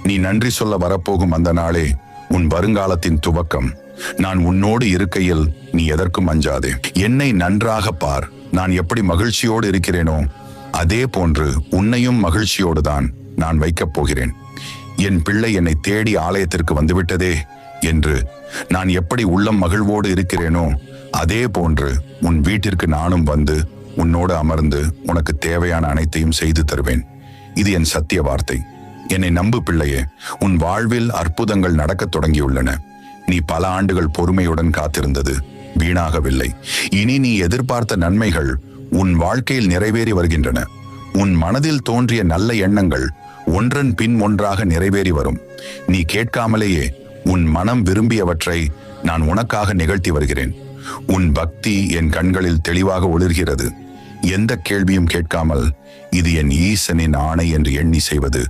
நீ நன்றி சொல்ல வரப்போகும் அந்த நாளே உன் வருங்காலத்தின் துவக்கம். நான் உன்னோடு இருக்கையில் நீ எதற்கும் அஞ்சாதே. என்னை நன்றாக பார். நான் எப்படி மகிழ்ச்சியோடு இருக்கிறேனோ அதே போன்று உன்னையும் மகிழ்ச்சியோடு தான் நான் வைக்கப் போகிறேன். என் பிள்ளை என்னை தேடி ஆலயத்திற்கு வந்துவிட்டதே என்று நான் எப்படி உள்ளம் மகிழ்வோடு இருக்கிறேனோ அதே போன்று உன் வீட்டிற்கு நானும் வந்து உன்னோடு அமர்ந்து உனக்கு தேவையான அனைத்தையும் செய்து தருவேன். இது என் சத்திய வார்த்தை. என்னை நம்பு பிள்ளையே. உன் வாழ்வில் அற்புதங்கள் நடக்கத் தொடங்கியுள்ளன. நீ பல ஆண்டுகள் பொறுமையுடன் காத்திருந்தது வீணாகவில்லை. இனி நீ எதிர்பார்த்த நன்மைகள் உன் வாழ்க்கையில் நிறைவேறி வருகின்றன. உன் மனதில் தோன்றிய நல்ல எண்ணங்கள் ஒன்றன் பின் ஒன்றாக நிறைவேறி வரும். நீ கேட்காமலேயே உன் மனம் விரும்பியவற்றை நான் உனக்காக நிகழ்த்தி வருகிறேன். உன் பக்தி என் கண்களில் தெளிவாக ஒளிர்கிறது. எந்த கேள்வியும் கேட்காமல் இது என் ஈசனின் ஆணை என்று எண்ணி செய்வது